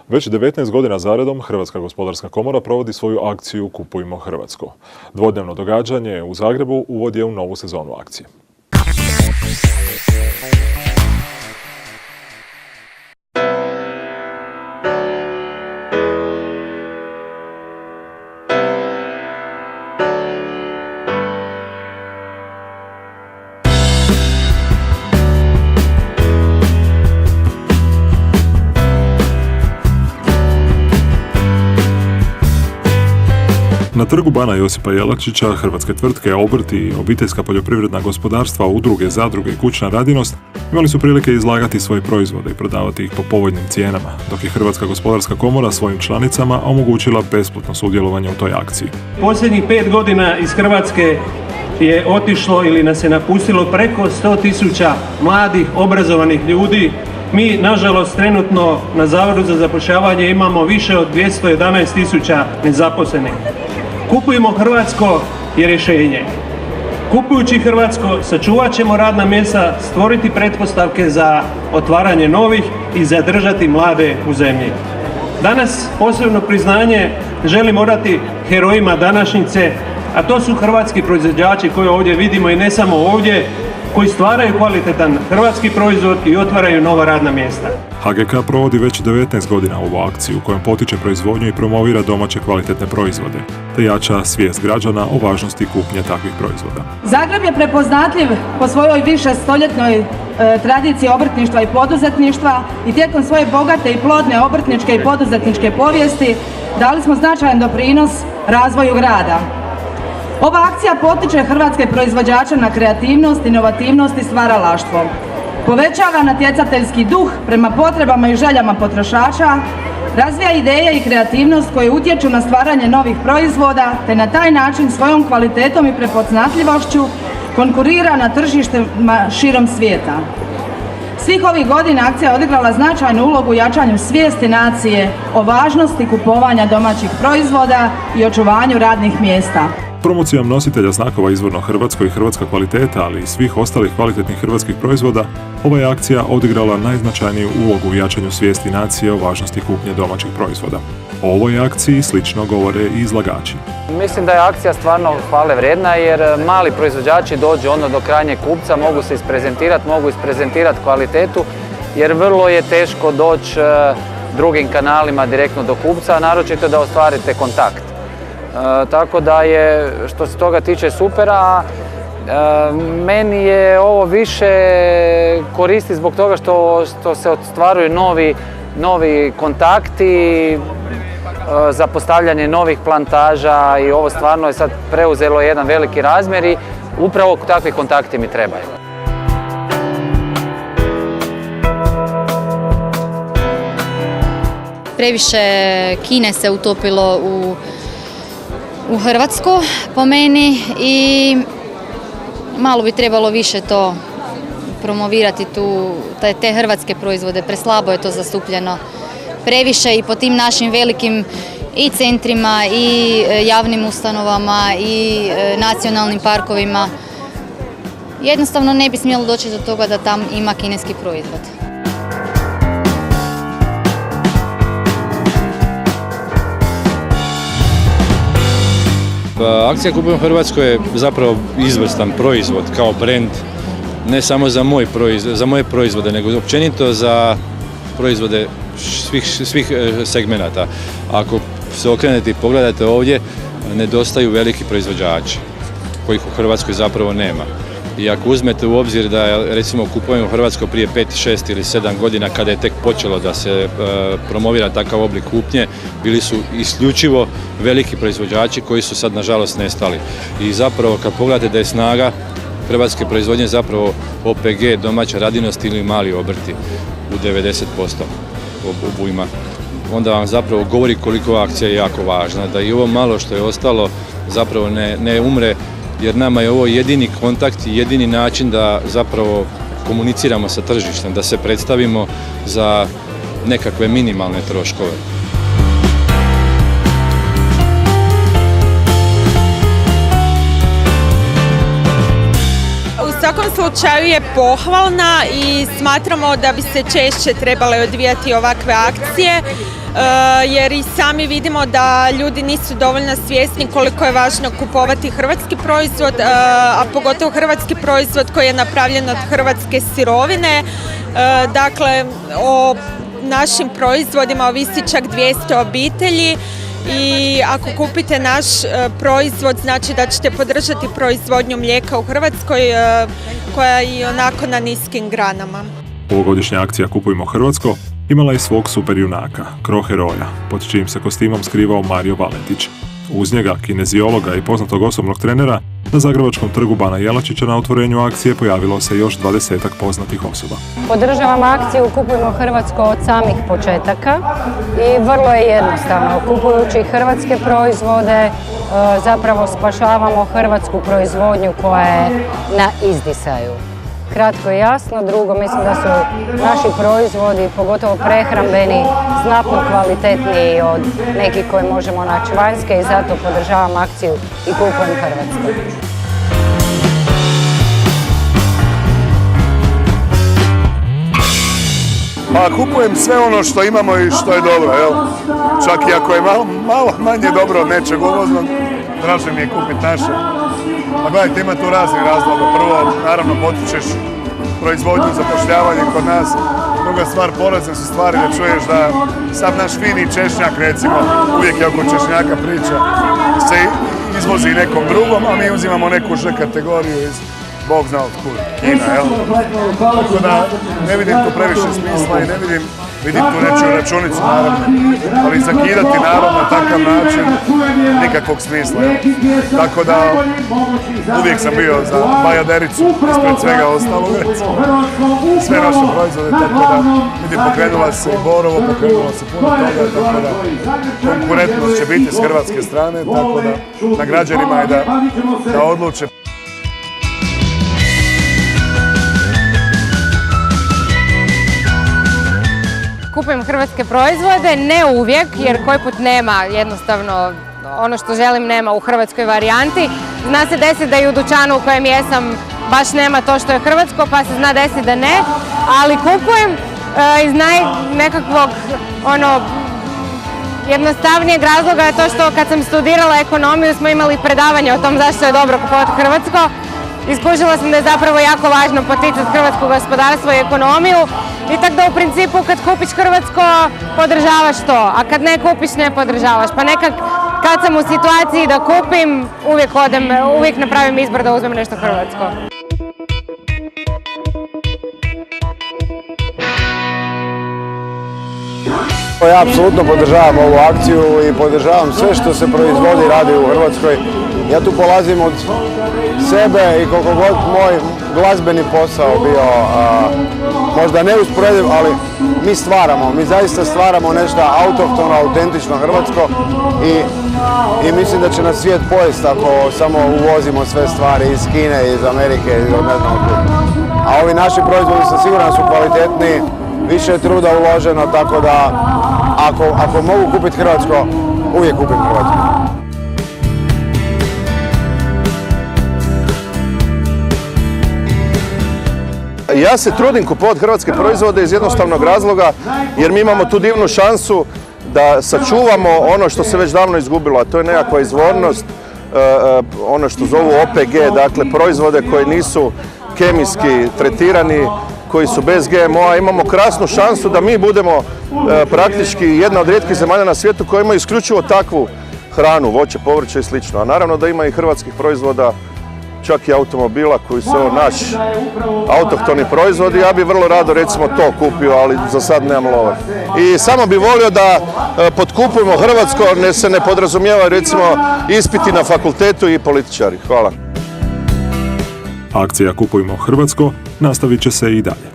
Već 19 godina zaredom Hrvatska gospodarska komora provodi svoju akciju Kupujmo Hrvatsko. Dvodnevno događanje u Zagrebu uvod je u novu sezonu akcije. Na trgu Bana Josipa Jelačića hrvatske tvrtke, obrti i obiteljska poljoprivredna gospodarstva, udruge, zadruge i kućna radinost imali su prilike izlagati svoje proizvode i prodavati ih po povoljnim cijenama, dok je Hrvatska gospodarska komora svojim članicama omogućila besplatno sudjelovanje u toj akciji. Posljednjih 5 godina iz Hrvatske je otišlo ili nas je napustilo preko 100.000 mladih, obrazovanih ljudi. Mi, nažalost, trenutno na Zavodu za zapošljavanje imamo više od 211.000 nezaposlenih. Kupujmo Hrvatsko je rješenje. Kupujući Hrvatsko sačuvat ćemo radna mjesta, stvoriti pretpostavke za otvaranje novih i zadržati mlade u zemlji. Danas posebno priznanje želim odati herojima današnjice, a to su hrvatski proizvođači koje ovdje vidimo i ne samo ovdje, koji stvaraju kvalitetan hrvatski proizvod i otvaraju nova radna mjesta. HGK provodi već 19 godina ovu akciju kojom potiče proizvodnju i promovira domaće kvalitetne proizvode, te jača svijest građana o važnosti kupnje takvih proizvoda. Zagreb je prepoznatljiv po svojoj višestoljetnoj tradiciji obrtništva i poduzetništva i tijekom svoje bogate i plodne obrtničke i poduzetničke povijesti dali smo značajan doprinos razvoju grada. Ova akcija potiče hrvatske proizvođače na kreativnost, inovativnost i stvaralaštvo. Povećava natjecateljski duh prema potrebama i željama potrošača, razvija ideje i kreativnost koje utječu na stvaranje novih proizvoda, te na taj način svojom kvalitetom i prepoznatljivošću konkurira na tržištima širom svijeta. Svih ovih godina akcija je odigrala značajnu ulogu u jačanju svijesti nacije o važnosti kupovanja domaćih proizvoda i očuvanju radnih mjesta. Promocijom nositelja znakova izvorno hrvatsko i hrvatska kvaliteta, ali i svih ostalih kvalitetnih hrvatskih proizvoda, ova je akcija odigrala najznačajniju ulogu u jačanju svijesti nacije o važnosti kupnje domaćih proizvoda. O ovoj akciji slično govore i izlagači. Mislim da je akcija stvarno hvale vrijedna jer mali proizvođači dođu onda do krajnjeg kupca, mogu se isprezentirati kvalitetu jer vrlo je teško doći drugim kanalima direktno do kupca, a naročito da ostvarite kontakt. Tako da je, što se toga tiče, super, a meni je ovo više koristi zbog toga što se ostvaruju novi kontakti za postavljanje novih plantaža i ovo stvarno je sad preuzelo jedan veliki razmjer i upravo takvi kontakti mi trebaju. Previše Kine se utopilo u Hrvatsko po meni i malo bi trebalo više to promovirati te hrvatske proizvode. Preslabo je to zastupljeno previše i po tim našim velikim i centrima i javnim ustanovama i nacionalnim parkovima. Jednostavno ne bi smjelo doći do toga da tam ima kineski proizvod. Akcija Kupujmo Hrvatsko je zapravo izvrstan proizvod kao brend, ne samo za moje proizvode, nego općenito za proizvode svih segmenata. Ako se okrenete i pogledate ovdje, nedostaju veliki proizvođači, kojih u Hrvatskoj zapravo nema. I ako uzmete u obzir da recimo Kupujmo Hrvatsko prije 5, 6 ili 7 godina kada je tek počelo da se promovira takav oblik kupnje, bili su isključivo veliki proizvođači koji su sad nažalost nestali. I zapravo kad pogledate da je snaga hrvatske proizvodnje zapravo OPG, domaća radinost ili mali obrti u 90% obujma, onda vam zapravo govori koliko akcija je jako važna, da i ovo malo što je ostalo zapravo ne umre, jer nama je ovo jedini kontakt i jedini način da zapravo komuniciramo sa tržištem, da se predstavimo za nekakve minimalne troškove. U svakom slučaju je pohvalna i smatramo da bi se češće trebale odvijati ovakve akcije. jer i sami vidimo da ljudi nisu dovoljno svjesni koliko je važno kupovati hrvatski proizvod, a pogotovo hrvatski proizvod koji je napravljen od hrvatske sirovine. Dakle, o našim proizvodima ovisi čak 200 obitelji i ako kupite naš proizvod znači da ćete podržati proizvodnju mlijeka u Hrvatskoj koja je i onako na niskim granama. Ovogodišnja akcija Kupujmo Hrvatsko imala je svog super junaka, Cro-heroja, pod čijim se kostimom skrivao Mario Valentić. Uz njega, kineziologa i poznatog osobnog trenera, na Zagrebačkom trgu Bana Jelačića na otvorenju akcije pojavilo se još 20-ak poznatih osoba. Podržavam akciju Kupujmo Hrvatsko od samih početaka i vrlo je jednostavno. Kupujući hrvatske proizvode zapravo spašavamo hrvatsku proizvodnju koja je na izdisaju. Kratko i jasno. Drugo, mislim da su naši proizvodi, pogotovo prehrambeni, znatno kvalitetniji od nekih koje možemo naći vanjske i zato podržavam akciju i Kupujem Hrvatsko. Pa kupujem sve ono što imamo i što je dobro, jel? Čak i ako je malo manje dobro od nečeg uvoznog, draže mi je kupiti naše. Pa gledajte, ima tu raznih razloga. Prvo, naravno, potičeš proizvodnju, zapošljavanje kod nas. Druga stvar, porazne su stvari da čuješ da sam naš fini češnjak, recimo, uvijek je oko češnjaka priča, se izvozi nekom drugom, a mi uzimamo neku Ž kategoriju iz Bog zna od kud, Kina, jel? Tako da ne vidim tu previše smisla i ne vidim tu nečiju računicu, naravno, ali zakidati narod na takav način nikakvog smisla, jel? Tako da uvijek sam bio za bajadericu ispred svega ostalog, recimo, sve naše proizvode, tako da vidim pokrenula se i Borovo, pokrenula se puno toga, tako da konkurentnost će biti s hrvatske strane, tako da na građanima je da odluče. Kupujem hrvatske proizvode, ne uvijek, jer koji put nema jednostavno ono što želim nema u hrvatskoj varijanti. Zna se desiti da i u dućanu u kojem jesam baš nema to što je hrvatsko, pa se zna desiti da ne, ali kupujem iz nekakvog jednostavnijeg razloga je to što kad sam studirala ekonomiju smo imali predavanje o tom zašto je dobro kupovati hrvatsko. Iskužila sam da je zapravo jako važno poticati hrvatsko gospodarstvo i ekonomiju i tako da u principu kad kupiš hrvatsko podržavaš to, a kad ne kupiš ne podržavaš. Pa nekak kad sam u situaciji da kupim uvijek napravim izbor da uzmem nešto hrvatsko. Ja apsolutno podržavam ovu akciju i podržavam sve što se proizvodi i radi u Hrvatskoj. Ja tu polazim od sebe i koliko god moj glazbeni posao bio možda neusporediv, ali mi zaista stvaramo nešto autohtono, autentično hrvatsko i mislim da će nas svijet pojesti ako samo uvozimo sve stvari iz Kine, iz Amerike, iz ne znam od. A ovi naši proizvodi sam siguran su kvalitetniji, više je truda uloženo, tako da ako mogu kupiti hrvatsko, uvijek kupim hrvatsko. Ja se trudim kupovati hrvatske proizvode iz jednostavnog razloga jer mi imamo tu divnu šansu da sačuvamo ono što se već davno izgubilo, a to je nekakva izvornost, ono što zovu OPG, dakle proizvode koji nisu kemijski tretirani, koji su bez GMO-a. Imamo krasnu šansu da mi budemo praktički jedna od rijetkih zemalja na svijetu koja ima isključivo takvu hranu, voće, povrće i slično. A naravno da ima i hrvatskih proizvoda, čak i automobila koji su naš autohtoni proizvodi. Ja bih vrlo rado recimo to kupio, ali za sad nemam love. I samo bih volio da pod Kupujmo Hrvatsko se ne podrazumijeva recimo ispiti na fakultetu i političari. Hvala. Akcija Kupujmo Hrvatsko nastavit će se i dalje.